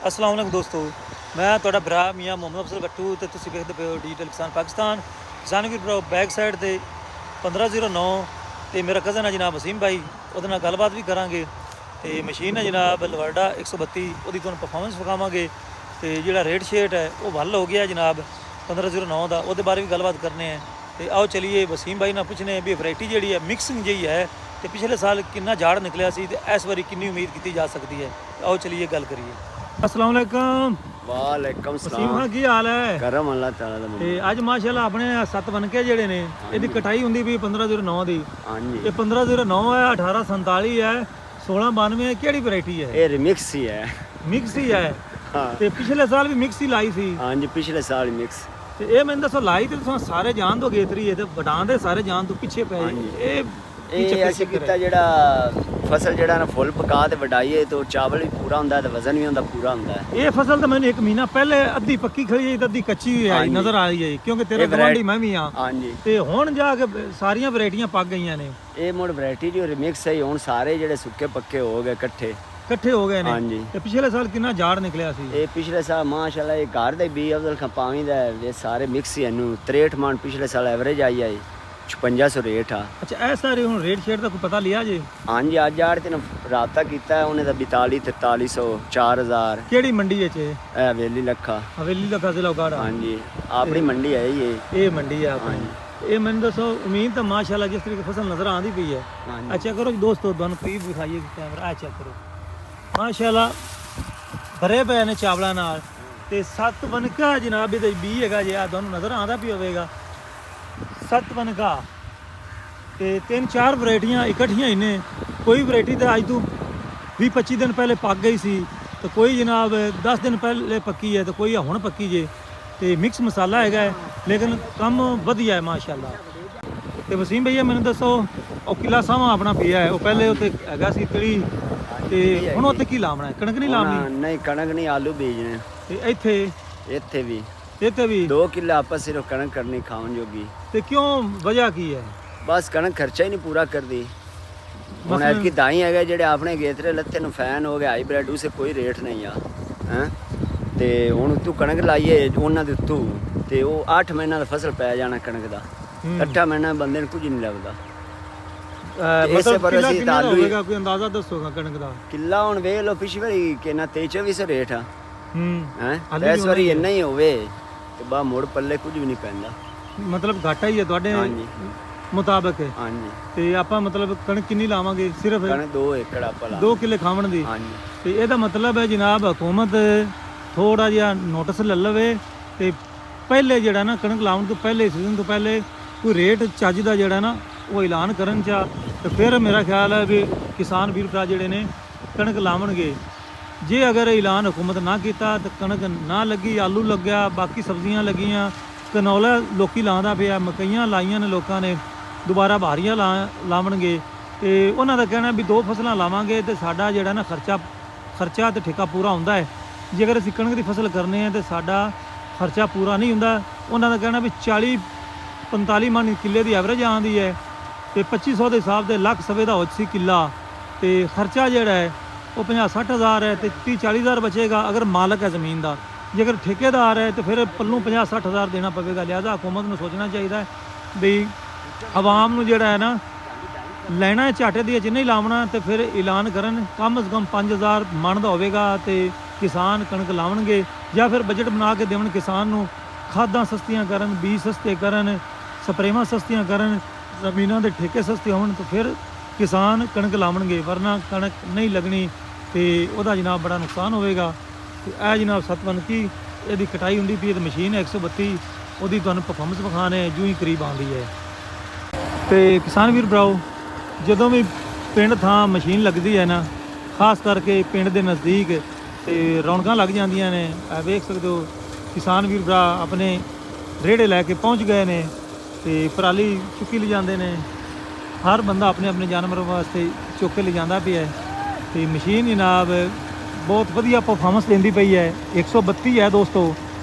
अस्सलाम वालेकुम दोस्तों, मैं ਤੁਹਾਡਾ ਭਰਾ ਮੀਆਂ ਮੁਹੰਮਦ ਅਫਜ਼ਲ ਬੱਟੂ ਤੇ ਤੁਸੀਂ ਵੇਖਦੇ ਪਏ ਹੋ ਡਿਜੀਟਲ ਕਿਸਾਨ ਪਾਕਿਸਤਾਨ। ਕਿਸਾਨ ਵੀਰ ਭਰਾ ਬੈਕ ਸਾਈਡ ਤੇ 1509 ਤੇ ਮੇਰਾ ਕਜ਼ਨ ਹੈ ਜਨਾਬ ਵਸੀਮ ਭਾਈ, ਉਹਦੇ ਨਾਲ ਗੱਲਬਾਤ ਵੀ ਕਰਾਂਗੇ ਤੇ ਮਸ਼ੀਨ ਹੈ ਜਨਾਬ ਲਵਾਰਡਾ 132, ਉਹਦੀ ਤੁਹਾਨੂੰ ਪਰਫਾਰਮੈਂਸ ਵਿਖਾਵਾਂਗੇ ਤੇ ਜਿਹੜਾ ਰੇਟ ਸ਼ੇਟ ਹੈ ਉਹ ਵੱਲ ਹੋ ਗਿਆ ਜਨਾਬ 1509 ਦਾ, ਉਹਦੇ ਬਾਰੇ ਵੀ ਗੱਲਬਾਤ ਕਰਨੇ ਹੈ। ਤੇ ਆਓ ਚਲੀਏ ਵਸੀਮ ਭਾਈ ਨਾਲ ਪੁੱਛਨੇ ਵੀ ਵੈਰਾਈਟੀ ਜਿਹੜੀ ਹੈ ਮਿਕਸਿੰਗ ਜਿਹੀ ਹੈ ਤੇ ਪਿਛਲੇ ਸਾਲ ਕਿੰਨਾ ਝਾੜ ਨਿਕਲਿਆ ਸੀ ਤੇ ਇਸ ਵਾਰੀ ਕਿੰਨੀ ਉਮੀਦ ਕੀਤੀ ਜਾ ਸਕਦੀ ਹੈ। ਆਓ ਚਲੀਏ ਗੱਲ ਕਰੀਏ। अस्सलाम वालेकुम। वालेकुम वसीम भाई की हाल है? करम अल्लाह ताला दा ਤੇ ਅੱਜ ਮਾਸ਼ਾਅੱਲਾ ਆਪਣੇ 7 ਬਨਕੇ ਜਿਹੜੇ ਨੇ ਇਹਦੀ ਕਟਾਈ ਹੁੰਦੀ ਵੀ 1509 ਦੀ। ਹਾਂਜੀ ਇਹ 1509 ਹੈ, 1847 ਹੈ, 1692 ਹੈ। ਕਿਹੜੀ ਵੈਰਾਈਟੀ ਹੈ? ਇਹ ਰਿਮਿਕਸ ਹੀ ਹੈ। ਮਿਕਸ ਹੀ ਹੈ। ਹਾਂ ਤੇ ਪਿਛਲੇ ਸਾਲ ਵੀ ਮਿਕਸ ਹੀ ਲਾਈ ਸੀ। ਹਾਂਜੀ ਪਿਛਲੇ ਸਾਲ ਮਿਕਸ। ਤੇ ਇਹ ਮੈਨੂੰ ਦੱਸੋ ਲਾਈ ਤੇ ਤੁਸੀਂ ਸਾਰੇ ਜਾਣ ਤੋਂ ਗੇਤਰੀ ਹੈ ਤੇ ਵਡਾਂ ਦੇ ਸਾਰੇ ਜਾਣ ਤੋਂ ਪਿੱਛੇ ਪਏ ਇਹ ਇਹ ਅਸੀਂ ਕੀਤਾ ਜਿਹੜਾ ਫਸਲ ਜਿਹੜਾ ਨਾ ਫੁੱਲ ਪਕਾ ਤੇ ਵਡਾਈਏ ਤਾਂ ਚਾਵਲ ਵੀ ਪੂਰਾ ਹੁੰਦਾ ਤੇ ਵਜ਼ਨ ਵੀ ਹੁੰਦਾ ਪੂਰਾ ਹੁੰਦਾ ਹੈ। ਇਹ ਫਸਲ ਤਾਂ ਮੈਨੂੰ 1 ਮਹੀਨਾ ਪਹਿਲੇ ਅੱਧੀ ਪੱਕੀ ਖੜੀ ਹੈ ਤੇ ਅੱਧੀ ਕੱਚੀ ਹੋਈ ਆਈ ਨਜ਼ਰ ਆ ਰਹੀ ਹੈ ਕਿਉਂਕਿ ਤੇਰੇ ਗਵਾਂਢੀ ਮੈਂ ਵੀ ਆ। ਹਾਂਜੀ ਤੇ ਹੁਣ ਜਾ ਕੇ ਸਾਰੀਆਂ ਵੈਰਾਈਟੀਆਂ ਪੱਕ ਗਈਆਂ ਨੇ। ਇਹ ਮੋੜ ਵੈਰਾਈਟੀ ਜੋ ਰਿਮਿਕਸ ਹੈ ਹੁਣ ਸਾਰੇ ਜਿਹੜੇ ਸੁੱਕੇ ਪੱਕੇ ਹੋ ਗਏ ਇਕੱਠੇ ਹੋ ਗਏ ਨੇ। ਹਾਂਜੀ ਤੇ ਪਿਛਲੇ ਸਾਲ ਕਿੰਨਾ ਝਾੜ ਨਿਕਲਿਆ ਸੀ? ਇਹ ਪਿਛਲੇ ਸਾਲ ਮਾਸ਼ਾਅੱਲਾ ਇਹ ਘਰ ਦੇ ਵੀ ਅਫਜ਼ਲ ਖਾਂ ਪਾਵੀ ਦਾ ਇਹ ਸਾਰੇ ਮਿਕਸ ਹੀ ਇਹਨੂੰ 63 ਮਣ ਪਿਛਲੇ ਸਾਲ ਐਵਰੇਜ ਆਈ 5600 ਰੇਟ ਆ। ਅੱਛਾ ਇਹ ਸਾਰੇ ਹੁਣ ਰੇਟ ਸ਼ੇਟ ਦਾ ਕੋਈ ਪਤਾ ਲਿਆ ਜੇ? ਹਾਂਜੀ ਅੱਜ ਆੜ ਤੇ ਰਾਬਤਾ ਕੀਤਾ ਉਹਨੇ ਦਾ 42 4300 4000। ਕਿਹੜੀ ਮੰਡੀ ਵਿੱਚ? ਇਹ ਹਵੇਲੀ ਲੱਖਾ ਹਵੇਲੀ ਦਾ ਜ਼ਿਲ੍ਹਾ ਉਗਾੜਾ। ਹਾਂਜੀ ਆਪਣੀ ਮੰਡੀ ਹੈ ਇਹ ਮੰਡੀ ਆ ਆਪਣੀ। ਇਹ ਮੈਨੂੰ ਦੱਸੋ ਉਮੀਦ ਤਾਂ ਮਾਸ਼ਾਅੱਲਾ ਜਿਸ ਤਰੀਕੇ ਫਸਲ ਨਜ਼ਰ ਆਉਂਦੀ ਪਈ ਹੈ। ਅੱਛਾ ਕਰੋ ਦੋਸਤੋ ਤੁਹਾਨੂੰ ਕਰੀਬ ਦਿਖਾਈਏ ਕੈਮਰਾ ਆ ਚੈੱਕ ਕਰੋ ਮਾਸ਼ਾਅੱਲਾ ਭਰੇ ਪਏ ਨੇ ਚਾਵਲਾਂ ਨਾਲ ਤੇ 7 ਬਨਕਾ ਜਨਾਬ ਇਹਦੇ ਬੀ ਹੈਗਾ ਜੇ ਆ ਤੁਹਾਨੂੰ ਨਜ਼ਰ ਆਉਂਦਾ ਵੀ ਹੋਵੇਗਾ 7 ਬਨਕਾ ਤੇ 3-4 ਵੈਰਾਈਟੀਆਂ ਇਕੱਠੀਆਂ ਹੀ ਨੇ। ਕੋਈ ਵੈਰਾਈਟੀ ਤਾਂ ਅੱਜ ਤੋਂ 20-25 ਦਿਨ ਪਹਿਲੇ ਪੱਕ ਗਈ ਸੀ ਤੇ ਕੋਈ ਜਨਾਬ 10 ਦਿਨ ਪਹਿਲੇ ਪੱਕੀ ਹੈ ਤੇ ਕੋਈ ਹੁਣ ਪੱਕੀ ਜੇ ਤੇ ਮਿਕਸ ਮਸਾਲਾ ਹੈਗਾ ਲੇਕਿਨ ਕੰਮ ਵਧੀਆ ਹੈ ਮਾਸ਼ਾਅੱਲਾ। ਤੇ ਵਸੀਮ ਭਈਆ ਮੈਨੂੰ ਦੱਸੋ ਉਹ ਕਿਲਾ ਸਾਵਾ ਆਪਣਾ ਪਿਆ ਹੈ ਉਹ ਪਹਿਲੇ ਉੱਥੇ ਹੈਗਾ ਸੀ ਕਿਹੜੀ ਤੇ ਹੁਣ ਉੱਥੇ ਕੀ ਲਾਉਣਾ ਹੈ? ਕਣਕ ਨਹੀਂ ਲਾਉਣੀ? ਨਹੀਂ ਕਣਕ ਨਹੀਂ ਆਲੂ ਬੀਜਣੇ। ਤੇ ਇੱਥੇ ਵੀ 2 ਕਿੱਲਾ ਆਪਸ ਸਿਰਫ ਕਣਕ ਕਰਨੀ ਖਾਣ ਜੋਗੀ। ਤੇ ਕਿਉਂ ਵਜ੍ਹਾ ਕੀ ਹੈ? ਬਸ ਕਣਕ ਖਰਚਾ ਹੀ ਨਹੀਂ ਪੂਰਾ ਕਰਦੀ। ਹੁਣ ਐਤਕੀ ਦਾਈ ਹੈਗੇ ਜਿਹੜੇ ਆਪਣੇ ਗੇਤਰੇ ਲੱਥੇ ਨੂੰ ਫੈਨ ਹੋ ਗਏ ਹਾਈਬ੍ਰਿਡ ਉਸੇ ਕੋਈ ਰੇਟ ਨਹੀਂ ਆ ਹੈ। ਤੇ ਹੁਣ ਤੂੰ ਕਣਕ ਲਾਈਏ ਉਹਨਾਂ ਦੇ ਉੱਤੋਂ ਤੇ ਉਹ 8 ਮਹੀਨਾ ਦਾ ਫਸਲ ਪੈ ਜਾਣਾ ਕਣਕ ਦਾ। 8 ਮਹੀਨਾ ਬੰਦੇ ਨੂੰ ਕੁਝ ਨਹੀਂ ਲੱਭਦਾ। ਮਤਲਬ ਕਿੱਲਾ ਕਿੰਨਾ ਹੋਵੇਗਾ ਕੋਈ ਅੰਦਾਜ਼ਾ ਦੱਸੋਗਾ ਕਣਕ ਦਾ? ਕਿੱਲਾ ਹੁਣ ਵੇਖ ਲਓ ਪਿਛਲੀ ਵਾਰੀ ਕਿੰਨਾ 23-2400 ਰੇਟ ਆ ਹੈ। ਇਸ ਵਾਰੀ ਇੰਨਾ ਹੀ ਹੋਵੇ ਤੇ ਬਾ ਮੋੜ ਪੱਲੇ ਕੁਝ ਵੀ ਨਹੀਂ ਪੈਂਦਾ। ਮਤਲਬ ਘਾਟਾ ਹੀ ਹੈ ਤੁਹਾਡੇ ਮੁਤਾਬਕ? ਹਾਂਜੀ ਤੇ ਆਪਾਂ ਮਤਲਬ ਕਣਕ ਕਿੰਨੀ ਲਾਵਾਂਗੇ? ਸਿਰਫ ਕਣਕ 2 ਏਕੜ ਆਪਾਂ 2 ਕਿੱਲੇ ਖਾਵਣ ਦੀ। ਹਾਂਜੀ ਤੇ ਇਹਦਾ ਮਤਲਬ ਹੈ ਜਨਾਬ ਹਕੂਮਤ ਥੋੜਾ ਜਿਹਾ ਨੋਟਿਸ ਲੈ ਲਵੇ ਤੇ ਪਹਿਲੇ ਜਿਹੜਾ ਨਾ ਕਣਕ ਲਾਉਣ ਤੋਂ ਪਹਿਲੇ ਸੀਜ਼ਨ ਤੋਂ ਪਹਿਲੇ ਕੋਈ ਰੇਟ ਚੱਜ ਦਾ ਜਿਹੜਾ ਨਾ ਉਹ ਐਲਾਨ ਕਰਨ ਚਾ ਤੇ ਫਿਰ ਮੇਰਾ ਖਿਆਲ ਹੈ ਵੀ ਕਿਸਾਨ ਵੀਰ ਭਰਾ ਜਿਹੜੇ ਨੇ ਕਣਕ ਲਾਵਣਗੇ। ਜੇ ਅਗਰ ਐਲਾਨ ਹਕੂਮਤ ਨਾ ਕੀਤਾ ਤਾਂ ਕਣਕ ਨਾ ਲੱਗੀ, ਆਲੂ ਲੱਗਿਆ, ਬਾਕੀ ਸਬਜ਼ੀਆਂ ਲੱਗੀਆਂ, ਕਨੌਲਾ ਲੋਕੀ ਲਾਉਂਦਾ ਪਿਆ, ਮਕਈਆਂ ਲਾਈਆਂ ਨੇ ਲੋਕਾਂ ਨੇ, ਦੁਬਾਰਾ ਬਾਰੀਆਂ ਲਾਵਣਗੇ ਤੇ ਉਹਨਾਂ ਦਾ ਕਹਿਣਾ ਵੀ 2 ਫਸਲਾਂ ਲਾਵਾਂਗੇ ਤੇ ਸਾਡਾ ਜਿਹੜਾ ਨਾ ਖਰਚਾ ਤੇ ਠੇਕਾ ਪੂਰਾ ਹੁੰਦਾ ਹੈ। ਜੇਕਰ ਅਸੀਂ ਕਣਕ ਦੀ ਫਸਲ ਕਰਨੇ ਆ ਤੇ ਸਾਡਾ ਖਰਚਾ ਪੂਰਾ ਨਹੀਂ ਹੁੰਦਾ। ਉਹਨਾਂ ਦਾ ਕਹਿਣਾ ਵੀ 40-45 ਮਣ ਕਿੱਲੇ ਦੀ ਐਵਰੇਜ ਆਉਂਦੀ ਹੈ ਤੇ 2500 ਦੇ ਹਿਸਾਬ ਦੇ ਲੱਖ ਸਵੇ ਦਾ ਹੋ ਸੀ ਕਿੱਲਾ ਤੇ ਖਰਚਾ ਜਿਹੜਾ ਹੈ ਉਹ 50-60 ਹਜ਼ਾਰ ਹੈ ਤੇ 30-40 ਹਜ਼ਾਰ ਬਚੇਗਾ ਅਗਰ ਮਾਲਕ ਹੈ ਜ਼ਮੀਨ ਦਾ। ਜੇਕਰ ਠੇਕੇਦਾਰ ਹੈ ਤੇ ਫਿਰ ਪੱਲੋਂ 50-60 ਹਜ਼ਾਰ ਦੇਣਾ ਪਵੇਗਾ। ਲਿਹਾਜ਼ਾ ਹੁਕੂਮਤ ਨੂੰ ਸੋਚਣਾ ਚਾਹੀਦਾ ਹੈ ਵੀ ਆਵਾਮ ਨੂੰ ਜਿਹੜਾ ਹੈ ਨਾ ਲੈਣਾ ਹੈ ਝਾਟੇ ਦੀ ਚ ਨਹੀਂ ਲਾਉਣਾ ਤੇ ਫਿਰ ਐਲਾਨ ਕਰਨ ਕਮ ਸੇ ਕਮ 5000 ਮਣ ਦਾ ਹੋਵੇਗਾ ਤੇ ਕਿਸਾਨ ਕਣਕ ਲਾਉਣਗੇ ਜਾਂ ਫਿਰ ਬਜਟ ਬਣਾ ਕੇ ਦੇਵਣ ਕਿਸਾਨ ਨੂੰ, ਖਾਦਾਂ ਸਸਤੀਆਂ ਕਰਨ, ਬੀਜ ਸਸਤੇ ਕਰਨ, ਸਪਰੇਵਾਂ ਸਸਤੀਆਂ ਕਰਨ, ਜ਼ਮੀਨਾਂ ਦੇ ਠੇਕੇ ਸਸਤੇ ਹੋਣ ਤਾਂ ਫਿਰ ਕਿਸਾਨ ਕਣਕ ਲਾਵਣਗੇ। ਵਰਨਾ ਕਣਕ ਨਹੀਂ ਲੱਗਣੀ ਤੇ ਉਹਦਾ ਜਨਾਬ ਬੜਾ ਨੁਕਸਾਨ ਹੋਵੇਗਾ। ਤੇ ਇਹ ਜਨਾਬ 7 ਬਨਕੀ ਇਹਦੀ ਕਟਾਈ ਹੁੰਦੀ ਪਈ ਤੇ ਮਸ਼ੀਨ 132 ਉਹਦੀ ਤੁਹਾਨੂੰ ਪਰਫਾਰਮੈਂਸ ਵਿਖਾਣੇ ਜੂ ਹੀ ਕਰੀਬ ਆਉਂਦੀ ਹੈ। ਤੇ ਕਿਸਾਨ ਵੀਰ ਭਰਾਓ ਜਦੋਂ ਵੀ ਪਿੰਡ ਥਾਂ ਮਸ਼ੀਨ ਲੱਗਦੀ ਹੈ ਨਾ, ਖਾਸ ਕਰਕੇ ਪਿੰਡ ਦੇ ਨਜ਼ਦੀਕ ਤੇ ਰੌਣਕਾਂ ਲੱਗ ਜਾਂਦੀਆਂ ਨੇ। ਵੇਖ ਸਕਦੇ ਹੋ ਕਿਸਾਨ ਵੀਰ ਭਰਾ ਆਪਣੇ ਰੇੜੇ ਲੈ ਕੇ ਪਹੁੰਚ ਗਏ ਨੇ ਤੇ ਪਰਾਲੀ ਚੁੱਕੀ ਲਿਜਾਂਦੇ ਨੇ। ਹਰ ਬੰਦਾ ਆਪਣੇ ਆਪਣੇ ਜਾਨਵਰਾਂ ਵਾਸਤੇ ਚੁੱਕ ਕੇ ਲਿਜਾਂਦਾ ਪਿਆ ਤੇ ਮਸ਼ੀਨ ਜਨਾਬ ਬਹੁਤ ਵਧੀਆ ਪਰਫਾਰਮੈਂਸ ਦਿੰਦੀ ਪਈ ਹੈ। 132 ਹੈ ਦੋਸਤੋ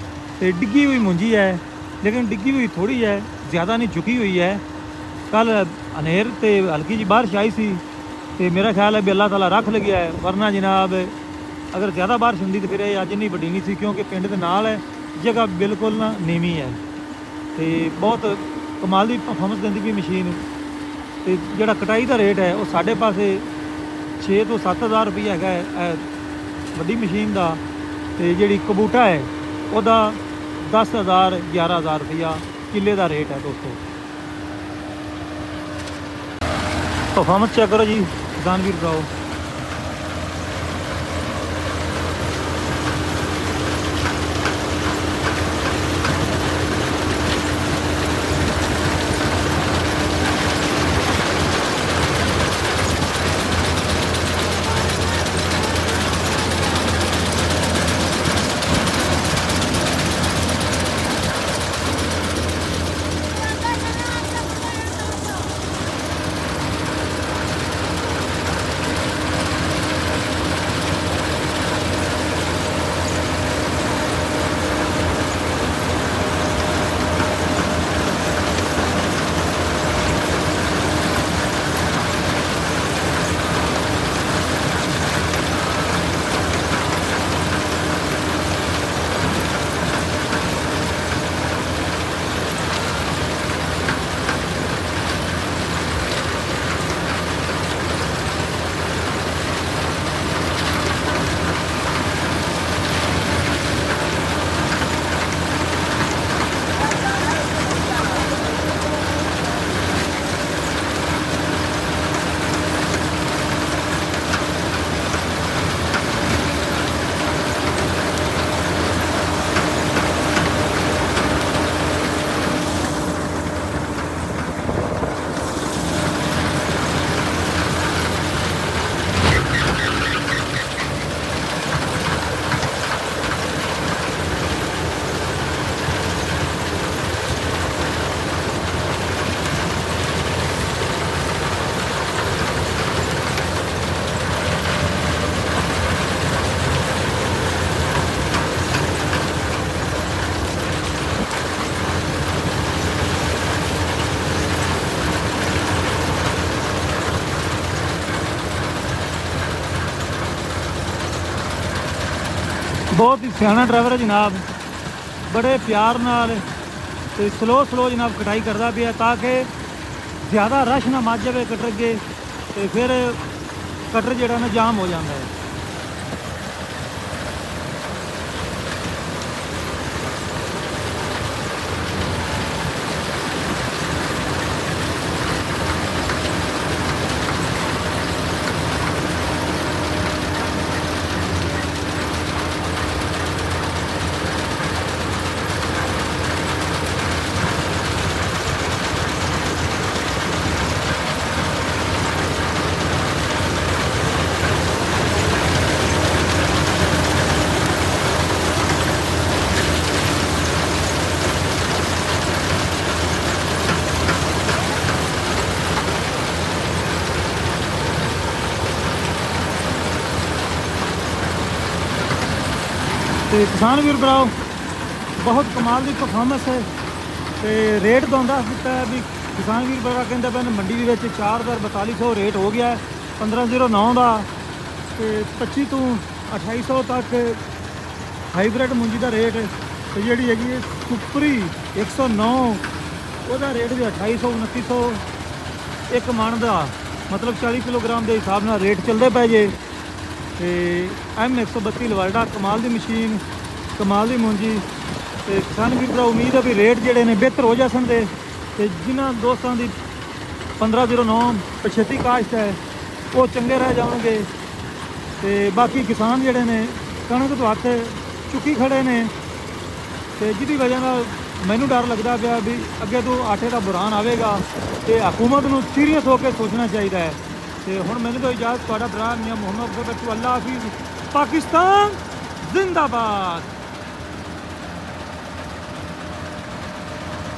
ਤੇ ਡਿੱਗੀ ਹੋਈ ਮੁੰਜੀ ਹੈ ਲੇਕਿਨ ਡਿੱਗੀ ਹੋਈ ਥੋੜੀ ਹੈ, ਜ਼ਿਆਦਾ ਨਹੀਂ ਝੁਕੀ ਹੋਈ ਹੈ। ਕੱਲ ਹਨੇਰ ਤੇ ਹਲਕੀ ਜਿਹੀ ਬਾਰਿਸ਼ ਆਈ ਸੀ ਤੇ ਮੇਰਾ ਖਿਆਲ ਹੈ ਵੀ ਅੱਲਾਹ ਤਾਲਾ ਰੱਖ ਲੱਗਿਆ ਹੈ। ਵਰਨਾ ਜਨਾਬ ਅਗਰ ਜ਼ਿਆਦਾ ਬਾਰਿਸ਼ ਹੁੰਦੀ ਤਾਂ ਫਿਰ ਇਹ ਅੱਜ ਨਹੀਂ ਵੱਡੀ ਨਹੀਂ ਸੀ, ਕਿਉਂਕਿ ਪਿੰਡ ਦੇ ਨਾਲ ਹੈ, ਜਗ੍ਹਾ ਬਿਲਕੁਲ ਨਾ ਨੀਵੀਂ ਹੈ ਤੇ ਬਹੁਤ ਕਮਾਲ ਦੀ ਪਰਫਾਰਮੈਂਸ ਦਿੰਦੀ ਵੀ ਮਸ਼ੀਨ। ਤੇ ਜਿਹੜਾ ਕਟਾਈ ਦਾ ਰੇਟ ਹੈ ਉਹ ਸਾਡੇ ਪਾਸੇ 6 ਤੋਂ 7,000 ਰੁਪਈਆ ਹੈਗਾ ਹੈ ਵੱਡੀ ਮਸ਼ੀਨ ਦਾ, ਤੇ ਜਿਹੜੀ ਕਬੂਟਾ ਹੈ ਉਹਦਾ 10,000 11,000 ਰੁਪਈਆ ਕਿੱਲੇ ਦਾ ਰੇਟ ਹੈ ਦੋਸਤੋ। ਪਰਫਾਰਮੈਂਸ ਚੈੱਕ ਕਰੋ ਜੀ ਕਿਸਾਨ ਵੀਰ ਭਰਾਓ। ਬਹੁਤ ਹੀ ਸਿਆਣਾ ਡਰਾਈਵਰ ਹੈ ਜਨਾਬ, ਬੜੇ ਪਿਆਰ ਨਾਲ ਤੇ ਸਲੋ ਜਨਾਬ ਕਟਾਈ ਕਰਦਾ ਪਿਆ ਤਾਂ ਕਿ ਜ਼ਿਆਦਾ ਰਸ਼ ਨਾ ਮੱਚ ਜਾਵੇ ਕਟਰ ਅੱਗੇ, ਤੇ ਫਿਰ ਕਟਰ ਜਿਹੜਾ ਨਾ ਜਾਮ ਹੋ ਜਾਂਦਾ ਹੈ। ਤੇ ਕਿਸਾਨ ਵੀਰ ਭਰਾਓ ਬਹੁਤ ਕਮਾਲ ਦੀ ਪਰਫਾਰਮੈਂਸ ਹੈ ਤੇ ਰੇਟ ਦੋਂਦਾ ਦਿੱਤਾ ਹੈ ਵੀ ਕਿਸਾਨ ਵੀਰ ਭਰਾ ਕਹਿੰਦਾ ਪੈਨ ਮੰਡੀ ਦੇ ਵਿੱਚ 4,4200 ਰੇਟ ਹੋ ਗਿਆ 1509 ਦਾ, ਤੇ 25 ਤੋਂ 2800 ਤੱਕ ਹਾਈਬ੍ਰਿਡ ਮੁੰਜੀ ਦਾ ਰੇਟ, ਤੇ ਜਿਹੜੀ ਹੈਗੀ ਹੈ ਸੁਪਰੀ 109 ਉਹਦਾ ਰੇਟ ਵੀ 2800 2900 ਇੱਕ ਮਣ ਦਾ, ਮਤਲਬ 40 ਕਿਲੋਗ੍ਰਾਮ ਦੇ ਹਿਸਾਬ ਨਾਲ ਰੇਟ ਚੱਲਦੇ ਪਏ ਜੇ। ਤੇ M132 ਲਵਾਰਡਾ ਕਮਾਲ ਦੀ ਮਸ਼ੀਨ, ਕਮਾਲ ਦੀ ਮੁੰਜੀ, ਤੇ ਕਿਸਾਨ ਵੀਰ ਭਰਾ ਉਮੀਦ ਹੈ ਵੀ ਰੇਟ ਜਿਹੜੇ ਨੇ ਬਿਹਤਰ ਹੋ ਜਾਣ ਦੇ, ਤੇ ਜਿਨ੍ਹਾਂ ਦੋਸਤਾਂ ਦੀ 1509 ਪਛੇਤੀ ਕਾਸ਼ਤ ਹੈ ਉਹ ਚੰਗੇ ਰਹਿ ਜਾਣਗੇ। ਤੇ ਬਾਕੀ ਕਿਸਾਨ ਜਿਹੜੇ ਨੇ ਕਣਕ ਤੋਂ ਹੱਥ ਚੁੱਕੀ ਖੜੇ ਨੇ, ਤੇ ਜਿਹਦੀ ਵਜ੍ਹਾ ਨਾਲ ਮੈਨੂੰ ਡਰ ਲੱਗਦਾ ਪਿਆ ਵੀ ਅੱਗੇ ਤੋਂ ਆਟੇ ਦਾ ਬੁਰਾਨ ਆਵੇਗਾ, ਤੇ ਹਕੂਮਤ ਨੂੰ ਸੀਰੀਅਸ ਹੋ ਕੇ ਸੋਚਣਾ ਚਾਹੀਦਾ ਹੈ। ਤੇ ਹੁਣ ਮੈਨੂੰ ਤਾਂ ਇਜਾਜ਼ਤ, ਤੁਹਾਡਾ ਭਰਾ ਮੀਆਂ ਮੁਹੰਮਦ ਬੱਚੂ, ਅੱਲਾ ਹਾਫਿਜ਼, ਪਾਕਿਸਤਾਨ ਜ਼ਿੰਦਾਬਾਦ।